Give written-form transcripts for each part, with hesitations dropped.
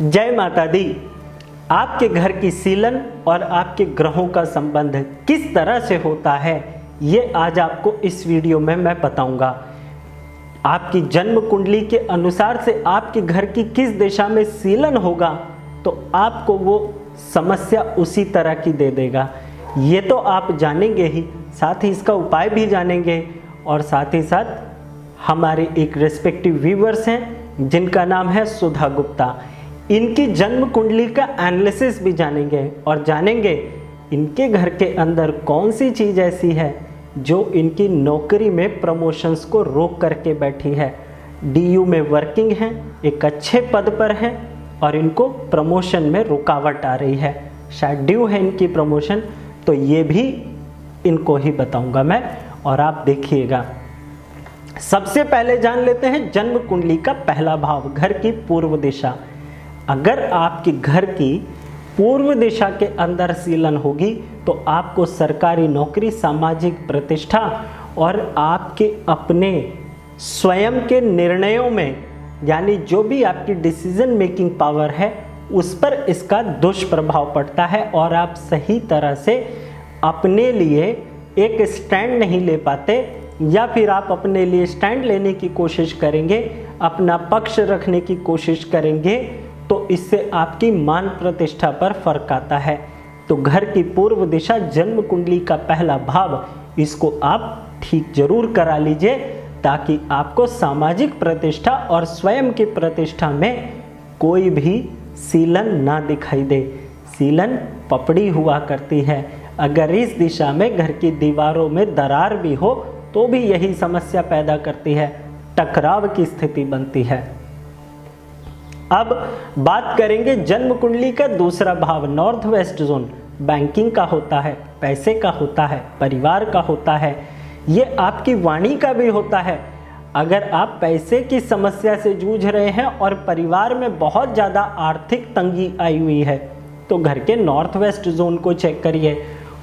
जय माता दी। आपके घर की सीलन और आपके ग्रहों का संबंध किस तरह से होता है, ये आज आपको इस वीडियो में मैं बताऊंगा। आपकी जन्म कुंडली के अनुसार से आपके घर की किस दिशा में सीलन होगा तो आपको वो समस्या उसी तरह की दे देगा। ये तो आप जानेंगे ही, साथ ही इसका उपाय भी जानेंगे और साथ ही साथ हमारे एक रेस्पेक्टिव व्यूअर्स हैं जिनका नाम है सुधा गुप्ता। इनकी जन्म कुंडली का एनालिसिस भी जानेंगे और जानेंगे इनके घर के अंदर कौन सी चीज़ ऐसी है जो इनकी नौकरी में प्रमोशंस को रोक करके बैठी है। डीयू में वर्किंग हैं, एक अच्छे पद पर हैं और इनको प्रमोशन में रुकावट आ रही है, शायद ड्यू है इनकी प्रमोशन, तो ये भी इनको ही बताऊंगा मैं और आप देखिएगा। सबसे पहले जान लेते हैं जन्म कुंडली का पहला भाव, घर की पूर्व दिशा। अगर आपके घर की पूर्व दिशा के अंदर सीलन होगी तो आपको सरकारी नौकरी, सामाजिक प्रतिष्ठा और आपके अपने स्वयं के निर्णयों में, यानी जो भी आपकी डिसीजन मेकिंग पावर है उस पर इसका दुष्प्रभाव पड़ता है और आप सही तरह से अपने लिए एक स्टैंड नहीं ले पाते, या फिर आप अपने लिए स्टैंड लेने की कोशिश करेंगे, अपना पक्ष रखने की कोशिश करेंगे तो इससे आपकी मान प्रतिष्ठा पर फर्क आता है। तो घर की पूर्व दिशा जन्म कुंडली का पहला भाव, इसको आप ठीक जरूर करा लीजिए ताकि आपको सामाजिक प्रतिष्ठा और स्वयं की प्रतिष्ठा में कोई भी सीलन ना दिखाई दे। सीलन पपड़ी हुआ करती है। अगर इस दिशा में घर की दीवारों में दरार भी हो तो भी यही समस्या पैदा करती है, टकराव की स्थिति बनती है। अब बात करेंगे जन्म कुंडली का दूसरा भाव, नॉर्थ वेस्ट जोन। बैंकिंग का होता है, पैसे का होता है, परिवार का होता है, ये आपकी वाणी का भी होता है। अगर आप पैसे की समस्या से जूझ रहे हैं और परिवार में बहुत ज़्यादा आर्थिक तंगी आई हुई है तो घर के नॉर्थ वेस्ट जोन को चेक करिए,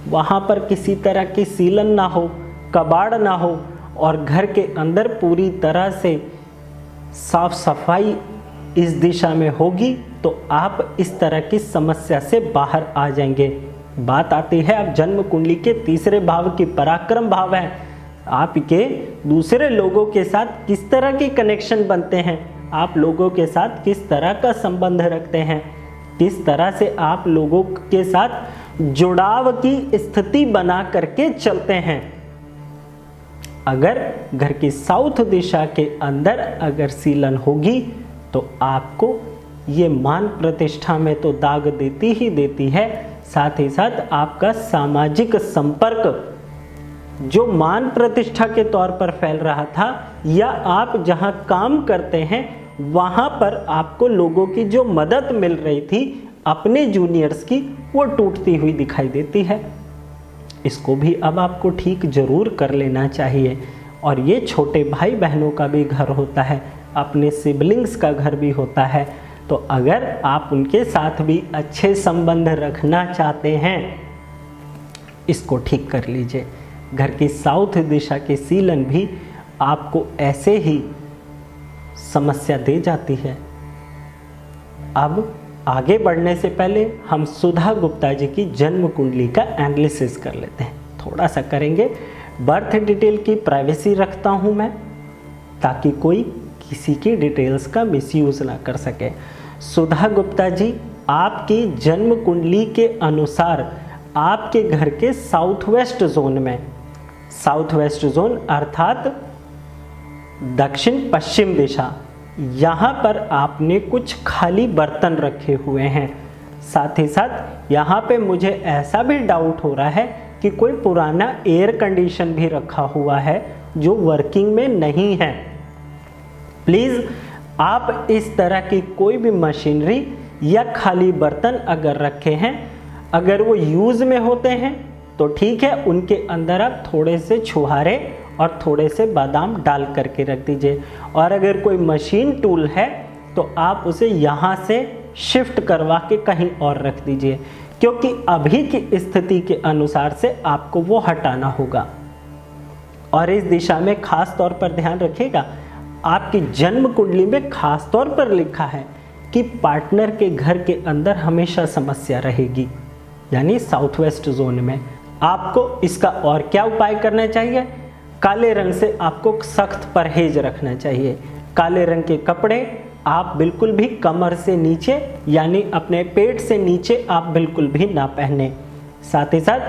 वहाँ पर किसी तरह की सीलन ना हो, कबाड़ ना हो और घर के अंदर पूरी तरह से साफ सफाई इस दिशा में होगी तो आप इस तरह की समस्या से बाहर आ जाएंगे। बात आती है अब जन्म कुंडली के तीसरे भाव की, पराक्रम भाव है। आपके दूसरे लोगों के साथ किस तरह की कनेक्शन बनते हैं, आप लोगों के साथ किस तरह का संबंध रखते हैं, किस तरह से आप लोगों के साथ जुड़ाव की स्थिति बना करके चलते हैं। अगर घर की साउथ दिशा के अंदर अगर सीलन होगी तो आपको ये मान प्रतिष्ठा में तो दाग देती ही देती है, साथ ही साथ आपका सामाजिक संपर्क जो मान प्रतिष्ठा के तौर पर फैल रहा था, या आप जहां काम करते हैं वहां पर आपको लोगों की जो मदद मिल रही थी अपने जूनियर्स की, वो टूटती हुई दिखाई देती है। इसको भी अब आपको ठीक जरूर कर लेना चाहिए। और ये छोटे भाई बहनों का भी घर होता है, अपने सिबलिंग्स का घर भी होता है, तो अगर आप उनके साथ भी अच्छे संबंध रखना चाहते हैं इसको ठीक कर लीजिए। घर की साउथ दिशा की सीलन भी आपको ऐसे ही समस्या दे जाती है। अब आगे बढ़ने से पहले हम सुधा गुप्ता जी की जन्म कुंडली का एनालिसिस कर लेते हैं। थोड़ा सा करेंगे, बर्थ डिटेल की प्राइवेसी रखता हूं मैं ताकि कोई किसी की डिटेल्स का मिसयूज ना कर सके। सुधा गुप्ता जी, आपकी जन्म कुंडली के अनुसार आपके घर के साउथ वेस्ट जोन में, साउथ वेस्ट जोन अर्थात दक्षिण पश्चिम दिशा, यहाँ पर आपने कुछ खाली बर्तन रखे हुए हैं। साथ ही साथ यहाँ पे मुझे ऐसा भी डाउट हो रहा है कि कोई पुराना एयर कंडीशन भी रखा हुआ है जो वर्किंग में नहीं है। प्लीज़ आप इस तरह की कोई भी मशीनरी या खाली बर्तन अगर रखे हैं, अगर वो यूज़ में होते हैं तो ठीक है, उनके अंदर आप थोड़े से छुहारे और थोड़े से बादाम डाल करके रख दीजिए। और अगर कोई मशीन टूल है तो आप उसे यहाँ से शिफ्ट करवा के कहीं और रख दीजिए, क्योंकि अभी की स्थिति के अनुसार से आपको वो हटाना होगा। और इस दिशा में खास तौर पर ध्यान रखिएगा, आपकी जन्म कुंडली में खास तौर पर लिखा है कि पार्टनर के घर के अंदर हमेशा समस्या रहेगी, यानी साउथ वेस्ट जोन में। आपको इसका और क्या उपाय करना चाहिए? काले रंग से आपको सख्त परहेज रखना चाहिए। काले रंग के कपड़े आप बिल्कुल भी कमर से नीचे यानी अपने पेट से नीचे आप बिल्कुल भी ना पहने। साथ ही साथ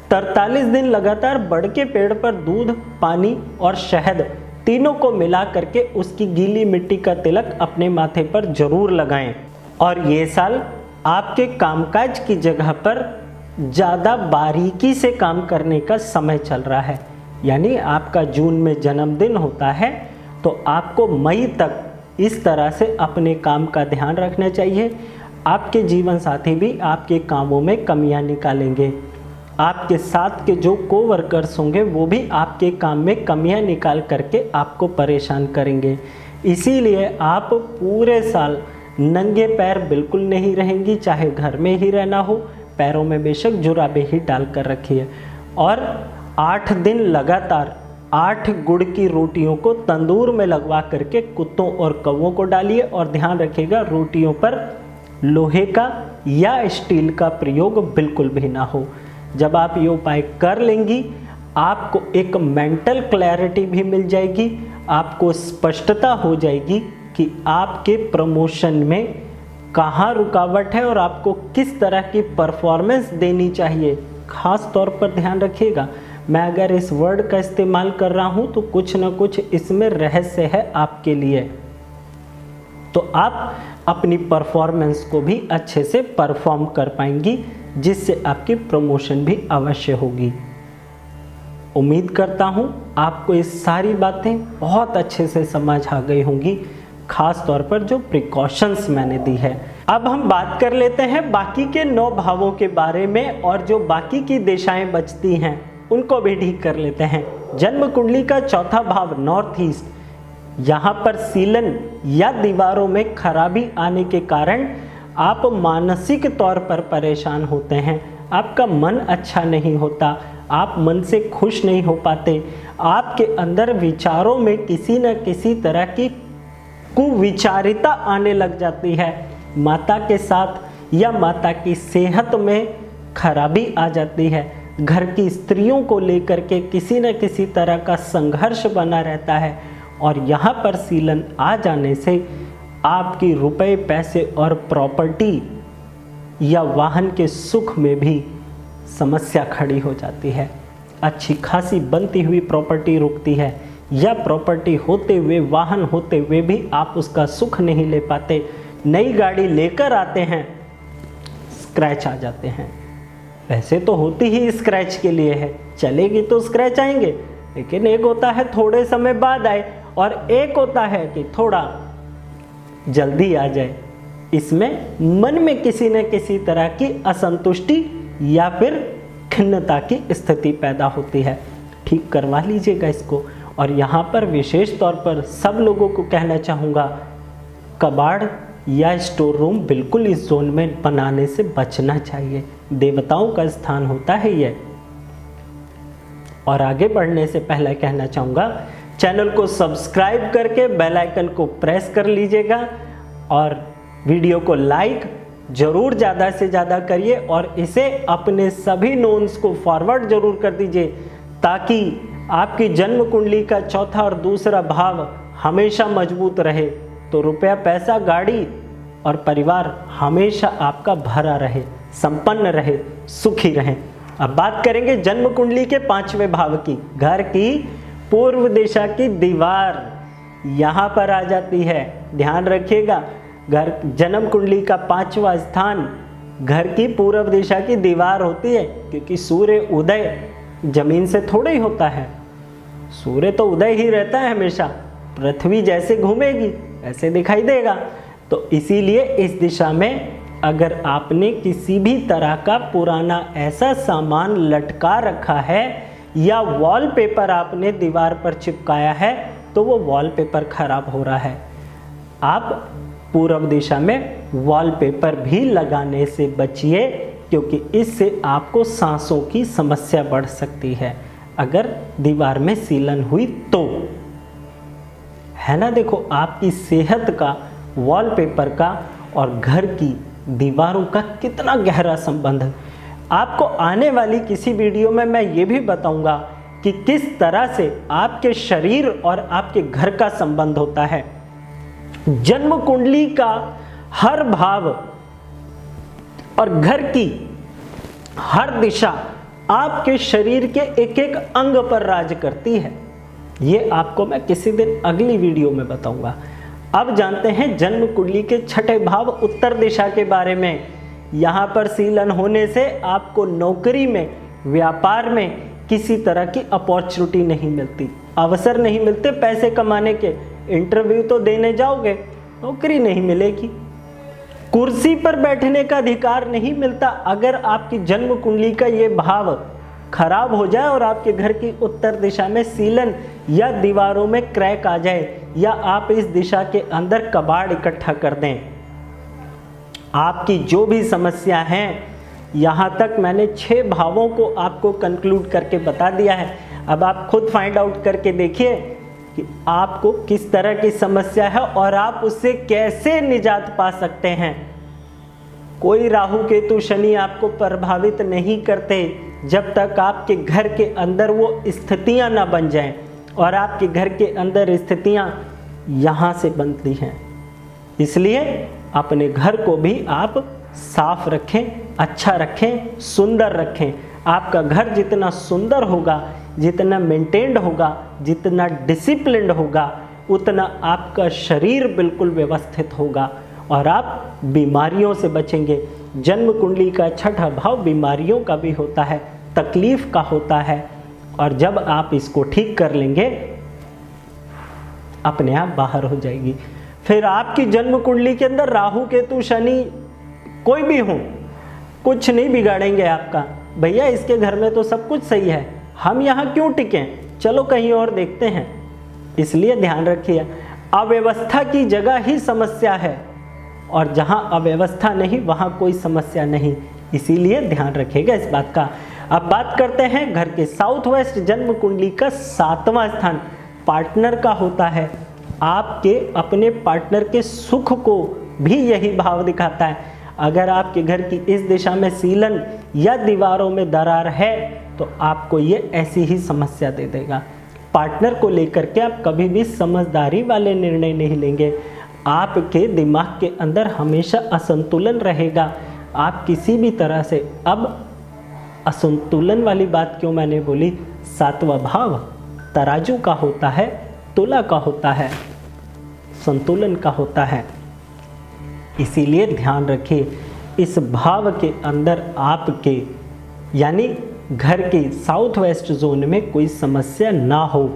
43 दिन लगातार बड़ के पेड़ पर दूध, पानी और शहद तीनों को मिला करके उसकी गीली मिट्टी का तिलक अपने माथे पर जरूर लगाएं। और ये साल आपके कामकाज की जगह पर ज़्यादा बारीकी से काम करने का समय चल रहा है, यानी आपका जून में जन्मदिन होता है तो आपको मई तक इस तरह से अपने काम का ध्यान रखना चाहिए। आपके जीवन साथी भी आपके कामों में कमियां निकालेंगे। आपके साथ के जो कोवर्कर्स होंगे वो भी आपके काम में कमियां निकाल करके आपको परेशान करेंगे। इसीलिए आप पूरे साल नंगे पैर बिल्कुल नहीं रहेंगी, चाहे घर में ही रहना हो, पैरों में बेशक जुराबे ही डाल कर रखिए। और 8 दिन लगातार 8 गुड़ की रोटियों को तंदूर में लगवा करके कुत्तों और कौवों को डालिए। और ध्यान रखिएगा रोटियों पर लोहे का या स्टील का प्रयोग बिल्कुल भी ना हो। जब आप ये उपाय कर लेंगी आपको एक मेंटल क्लैरिटी भी मिल जाएगी, आपको स्पष्टता हो जाएगी कि आपके प्रमोशन में कहाँ रुकावट है और आपको किस तरह की परफॉर्मेंस देनी चाहिए। खास तौर पर ध्यान रखिएगा, मैं अगर इस वर्ड का इस्तेमाल कर रहा हूँ तो कुछ ना कुछ इसमें रहस्य है आपके लिए, तो आप अपनी परफॉर्मेंस को भी अच्छे से परफॉर्म कर पाएंगी, जिससे आपकी प्रमोशन भी अवश्य होगी। उम्मीद करता हूँ आपको ये सारी बातें बहुत अच्छे से समझ आ गई होंगी, खास तौर पर जो प्रिकॉशंस मैंने दी है। अब हम बात कर लेते हैं बाकी के 9 भावों के बारे में, और जो बाकी की दिशाएं बचती हैं उनको भी ठीक कर लेते हैं। जन्म कुंडली का चौथा भाव नॉर्थ ईस्ट, यहाँ पर सीलन या दीवारों में खराबी आने के कारण आप मानसिक तौर पर परेशान होते हैं। आपका मन अच्छा नहीं होता, आप मन से खुश नहीं हो पाते, आपके अंदर विचारों में किसी न किसी तरह की कुविचारिता आने लग जाती है। माता के साथ या माता की सेहत में खराबी आ जाती है। घर की स्त्रियों को लेकर के किसी न किसी तरह का संघर्ष बना रहता है। और यहाँ पर सीलन आ जाने से आपकी रुपए, पैसे और प्रॉपर्टी या वाहन के सुख में भी समस्या खड़ी हो जाती है। अच्छी खासी बनती हुई प्रॉपर्टी रुकती है, या प्रॉपर्टी होते हुए, वाहन होते हुए भी आप उसका सुख नहीं ले पाते। नई गाड़ी लेकर आते हैं, स्क्रैच आ जाते हैं। वैसे तो होती ही स्क्रैच के लिए है, चलेगी तो स्क्रैच आएंगे, लेकिन एक होता है थोड़े समय बाद आए और एक होता है कि थोड़ा जल्दी आ जाए। इसमें मन में किसी न किसी तरह की असंतुष्टि या फिर खिन्नता की स्थिति पैदा होती है। ठीक करवा लीजिएगा इसको। और यहाँ पर विशेष तौर पर सब लोगों को कहना चाहूँगा, कबाड़ या स्टोर रूम बिल्कुल इस जोन में बनाने से बचना चाहिए। देवताओं का स्थान होता है ये। और आगे बढ़ने से पहले कहना चाहूँगा, चैनल को सब्सक्राइब करके बेल आइकन को प्रेस कर लीजिएगा और वीडियो को लाइक जरूर ज़्यादा से ज़्यादा करिए और इसे अपने सभी नोन्स को फॉरवर्ड जरूर कर दीजिए, ताकि आपकी जन्म कुंडली का चौथा और दूसरा भाव हमेशा मजबूत रहे, तो रुपया, पैसा, गाड़ी और परिवार हमेशा आपका भरा रहे, संपन्न रहे, सुखी रहे। अब बात करेंगे जन्म कुंडली के 5वें भाव की। घर की पूर्व दिशा की दीवार यहाँ पर आ जाती है। ध्यान रखिएगा, घर जन्म कुंडली का 5वां स्थान घर की पूर्व दिशा की दीवार होती है, क्योंकि सूर्य उदय जमीन से थोड़ा ही होता है। सूर्य तो उदय ही रहता है हमेशा, पृथ्वी जैसे घूमेगी ऐसे दिखाई देगा। तो इसीलिए इस दिशा में अगर आपने किसी भी तरह का पुराना ऐसा सामान लटका रखा है या वॉलपेपर आपने दीवार पर चिपकाया है, तो वो वॉलपेपर खराब हो रहा है। आप पूर्व दिशा में वॉलपेपर भी लगाने से बचिए, क्योंकि इससे आपको सांसों की समस्या बढ़ सकती है अगर दीवार में सीलन हुई तो, है ना। देखो, आपकी सेहत का, वॉलपेपर का और घर की दीवारों का कितना गहरा संबंध है। आपको आने वाली किसी वीडियो में मैं ये भी बताऊंगा कि किस तरह से आपके शरीर और आपके घर का संबंध होता है। जन्म कुंडली का हर भाव और घर की हर दिशा आपके शरीर के एक एक अंग पर राज करती है। ये आपको मैं किसी दिन अगली वीडियो में बताऊंगा। अब जानते हैं जन्म कुंडली के छठे भाव उत्तर दिशा के बारे में। यहाँ पर सीलन होने से आपको नौकरी में, व्यापार में किसी तरह की अपॉर्चुनिटी नहीं मिलती, अवसर नहीं मिलते पैसे कमाने के। इंटरव्यू तो देने जाओगे, नौकरी नहीं मिलेगी। कुर्सी पर बैठने का अधिकार नहीं मिलता अगर आपकी जन्म कुंडली का ये भाव खराब हो जाए और आपके घर की उत्तर दिशा में सीलन या दीवारों में क्रैक आ जाए, या आप इस दिशा के अंदर कबाड़ इकट्ठा कर दें। आपकी जो भी समस्या है, यहाँ तक मैंने 6 भावों को आपको कंक्लूड करके बता दिया है। अब आप खुद फाइंड आउट करके देखिए कि आपको किस तरह की समस्या है और आप उससे कैसे निजात पा सकते हैं। कोई राहु केतु शनि आपको प्रभावित नहीं करते जब तक आपके घर के अंदर वो स्थितियां ना बन जाएं, और आपके घर के अंदर स्थितियां यहाँ से बनती हैं। इसलिए अपने घर को भी आप साफ रखें, अच्छा रखें, सुंदर रखें। आपका घर जितना सुंदर होगा, जितना मेंटेन्ड होगा, जितना डिसिप्लिन्ड होगा, उतना आपका शरीर बिल्कुल व्यवस्थित होगा और आप बीमारियों से बचेंगे। जन्म कुंडली का छठा भाव बीमारियों का भी होता है, तकलीफ का होता है, और जब आप इसको ठीक कर लेंगे अपने आप बाहर हो जाएगी। फिर आपकी जन्म कुंडली के अंदर राहु केतु शनि कोई भी हो, कुछ नहीं बिगाड़ेंगे आपका। भैया इसके घर में तो सब कुछ सही है, हम यहाँ क्यों टिकें, चलो कहीं और देखते हैं। इसलिए ध्यान रखिए, अव्यवस्था की जगह ही समस्या है, और जहाँ अव्यवस्था नहीं वहाँ कोई समस्या नहीं। इसीलिए ध्यान रखिएगा इस बात का। अब बात करते हैं घर के साउथ वेस्ट जन्म कुंडली का 7वां स्थान पार्टनर का होता है। आपके अपने पार्टनर के सुख को भी यही भाव दिखाता है। अगर आपके घर की इस दिशा में सीलन या दीवारों में दरार है तो आपको ये ऐसी ही समस्या दे देगा। पार्टनर को लेकर के आप कभी भी समझदारी वाले निर्णय नहीं लेंगे। आपके दिमाग के अंदर हमेशा असंतुलन रहेगा। आप किसी भी तरह से, अब असंतुलन वाली बात क्यों मैंने बोली, 7वां भाव तराजू का होता है, तुला का होता है, संतुलन का होता है। इसीलिए ध्यान रखिए इस भाव के अंदर आपके यानी घर के साउथ वेस्ट जोन में कोई समस्या ना हो,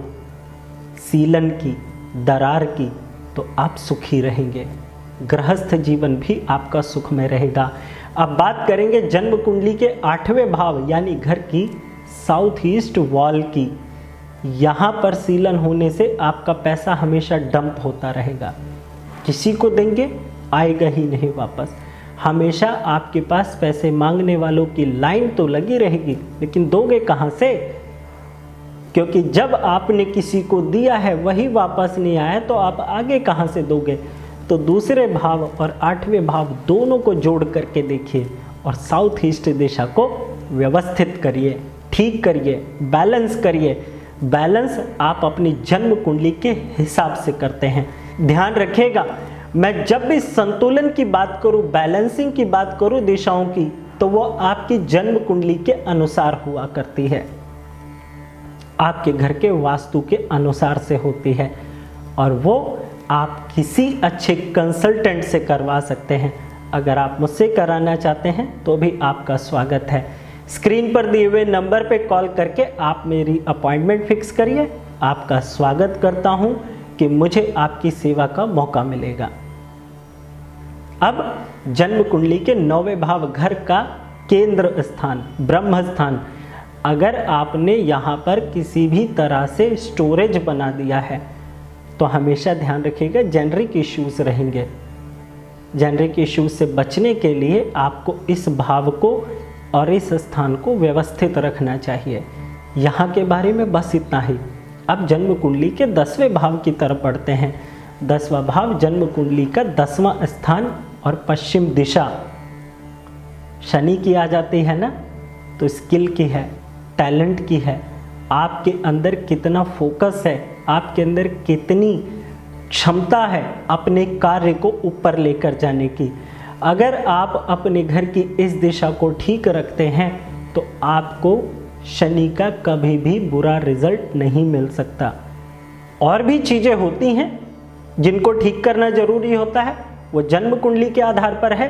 सीलन की, दरार की, तो आप सुखी रहेंगे। गृहस्थ जीवन भी आपका सुखमय रहेगा। अब बात करेंगे जन्म कुंडली के 8वें भाव यानी घर की साउथ ईस्ट वॉल की। यहाँ पर सीलन होने से आपका पैसा हमेशा डंप होता रहेगा, किसी को देंगे आएगा ही नहीं वापस। हमेशा आपके पास पैसे मांगने वालों की लाइन तो लगी रहेगी, लेकिन दोगे कहाँ से? क्योंकि जब आपने किसी को दिया है वही वापस नहीं आया तो आप आगे कहाँ से दोगे? तो दूसरे भाव और 8वें भाव दोनों को जोड़ करके देखिए और साउथ ईस्ट दिशा को व्यवस्थित करिए, ठीक करिए, बैलेंस करिए। बैलेंस आप अपनी जन्म कुंडली के हिसाब से करते हैं। ध्यान रखिएगा, मैं जब भी संतुलन की बात करूं, बैलेंसिंग की बात करूं दिशाओं की, तो वो आपकी जन्म कुंडली के अनुसार हुआ करती है, आपके घर के वास्तु के अनुसार से होती है, और वो आप किसी अच्छे कंसल्टेंट से करवा सकते हैं। अगर आप मुझसे कराना चाहते हैं तो भी आपका स्वागत है। स्क्रीन पर दिए हुए नंबर पे कॉल करके आप मेरी अपॉइंटमेंट फिक्स करिए। आपका स्वागत करता हूं कि मुझे आपकी सेवा का मौका मिलेगा। अब जन्म कुंडली के 9वें भाव घर का केंद्र स्थान, ब्रह्म स्थान। अगर आपने यहाँ पर किसी भी तरह से स्टोरेज बना दिया है तो हमेशा ध्यान रखिएगा जेनरिक इश्यूज रहेंगे। जेनरिक इश्यूज से बचने के लिए आपको इस भाव को और इस स्थान को व्यवस्थित रखना चाहिए। यहाँ के बारे में बस इतना ही। अब जन्म कुंडली के 10वें भाव की तरफ बढ़ते हैं। 10वां भाव जन्म कुंडली का 10वां स्थान और पश्चिम दिशा शनि की आ जाती है ना, तो स्किल की है, टैलेंट की है, आपके अंदर कितना फोकस है, आपके अंदर कितनी क्षमता है अपने कार्य को ऊपर लेकर जाने की। अगर आप अपने घर की इस दिशा को ठीक रखते हैं तो आपको शनि का कभी भी बुरा रिजल्ट नहीं मिल सकता। और भी चीज़ें होती हैं जिनको ठीक करना जरूरी होता है, वो जन्म कुंडली के आधार पर है,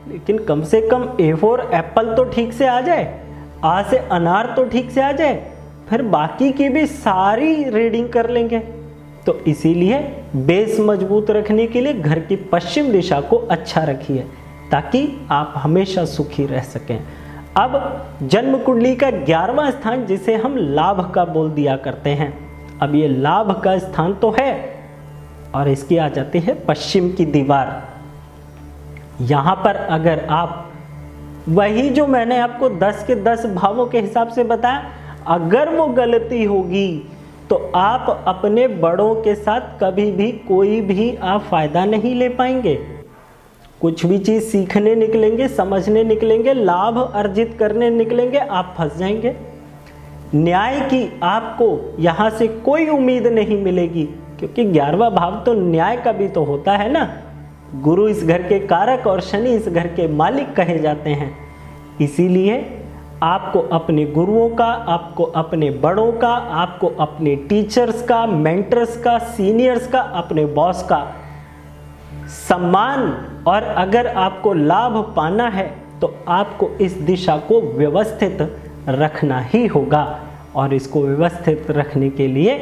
लेकिन कम से कम A4 एप्पल तो ठीक से आ जाए, A से अनार तो ठीक से आ जाए, फिर बाकी की भी सारी रीडिंग कर लेंगे। तो इसीलिए बेस मजबूत रखने के लिए घर की पश्चिम दिशा को अच्छा रखिए ताकि आप हमेशा सुखी रह सकें। अब जन्म कुंडली का 11वां स्थान जिसे हम लाभ का बोल दिया करते हैं, अब ये लाभ का स्थान तो है और इसकी आ जाती है पश्चिम की दीवार। यहां पर अगर आप वही जो मैंने आपको 10 के 10 भावों के हिसाब से बताया, अगर वो गलती होगी तो आप अपने बड़ों के साथ कभी भी कोई भी आप फायदा नहीं ले पाएंगे। कुछ भी चीज सीखने निकलेंगे, समझने निकलेंगे, लाभ अर्जित करने निकलेंगे, आप फंस जाएंगे। न्याय की आपको यहां से कोई उम्मीद नहीं मिलेगी, क्योंकि 11वां भाव तो न्याय का भी तो होता है ना। गुरु इस घर के कारक और शनि इस घर के मालिक कहे जाते हैं। इसीलिए आपको अपने गुरुओं का, आपको अपने बड़ों का, आपको अपने टीचर्स का, मेंटर्स का, सीनियर्स का, अपने बॉस का सम्मान, और अगर आपको लाभ पाना है तो आपको इस दिशा को व्यवस्थित रखना ही होगा। और इसको व्यवस्थित रखने के लिए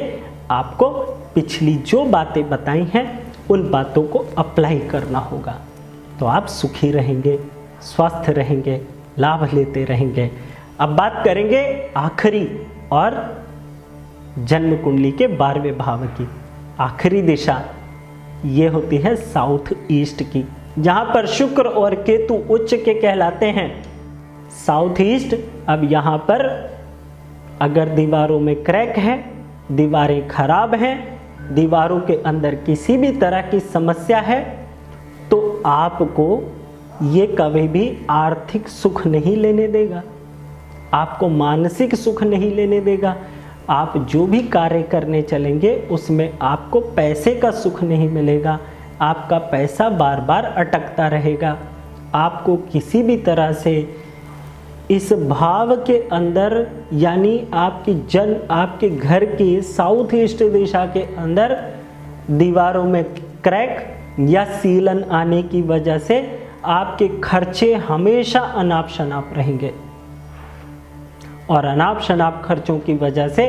आपको पिछली जो बातें बताई हैं उन बातों को अप्लाई करना होगा, तो आप सुखी रहेंगे, स्वस्थ रहेंगे, लाभ लेते रहेंगे। अब बात करेंगे आखिरी और जन्म कुंडली के 12वें भाव की। आखिरी दिशा ये होती है साउथ ईस्ट की, जहां पर शुक्र और केतु उच्च के कहलाते हैं। साउथ ईस्ट, अब यहां पर अगर दीवारों में क्रैक है, दीवारें खराब हैं, दीवारों के अंदर किसी भी तरह की समस्या है, तो आपको ये कभी भी आर्थिक सुख नहीं लेने देगा, आपको मानसिक सुख नहीं लेने देगा। आप जो भी कार्य करने चलेंगे उसमें आपको पैसे का सुख नहीं मिलेगा, आपका पैसा बार बार अटकता रहेगा। आपको किसी भी तरह से इस भाव के अंदर, यानी आपके घर की साउथ ईस्ट दिशा के अंदर दीवारों में क्रैक या सीलन आने की वजह से आपके खर्चे हमेशा अनाप शनाप रहेंगे, और अनाप शनाप खर्चों की वजह से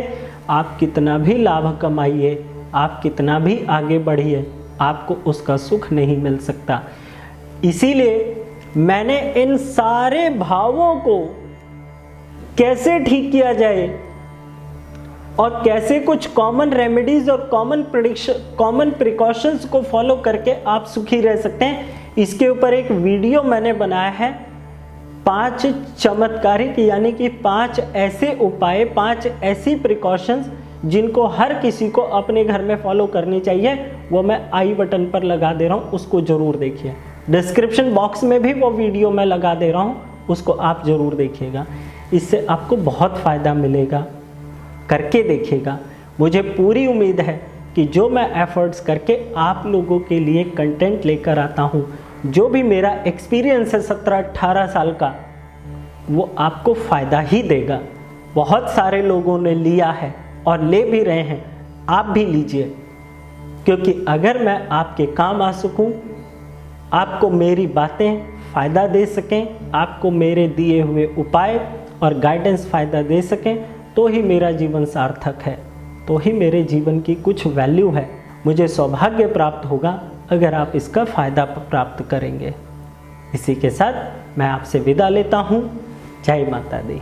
आप कितना भी लाभ कमाइए, आप कितना भी आगे बढ़िए, आपको उसका सुख नहीं मिल सकता। इसीलिए मैंने इन सारे भावों को कैसे ठीक किया जाए और कैसे कुछ कॉमन रेमेडीज और कॉमन प्रिकॉशंस को फॉलो करके आप सुखी रह सकते हैं, इसके ऊपर एक वीडियो मैंने बनाया है। 5 चमत्कारिक, यानी कि 5 ऐसे उपाय, 5 ऐसी प्रिकॉशंस जिनको हर किसी को अपने घर में फॉलो करनी चाहिए, वो मैं आई बटन पर लगा दे रहा हूँ, उसको जरूर देखिए। डिस्क्रिप्शन बॉक्स में भी वो वीडियो मैं लगा दे रहा हूँ, उसको आप जरूर देखिएगा। इससे आपको बहुत फ़ायदा मिलेगा, करके देखिएगा। मुझे पूरी उम्मीद है कि जो मैं एफर्ट्स करके आप लोगों के लिए कंटेंट लेकर आता हूँ, जो भी मेरा एक्सपीरियंस है 17-18 साल का, वो आपको फ़ायदा ही देगा। बहुत सारे लोगों ने लिया है और ले भी रहे हैं, आप भी लीजिए, क्योंकि अगर मैं आपके काम आ सकूं, आपको मेरी बातें फ़ायदा दे सकें, आपको मेरे दिए हुए उपाय और गाइडेंस फ़ायदा दे सकें, तो ही मेरा जीवन सार्थक है, तो ही मेरे जीवन की कुछ वैल्यू है। मुझे सौभाग्य प्राप्त होगा अगर आप इसका फ़ायदा प्राप्त करेंगे। इसी के साथ मैं आपसे विदा लेता हूँ। जय माता दी।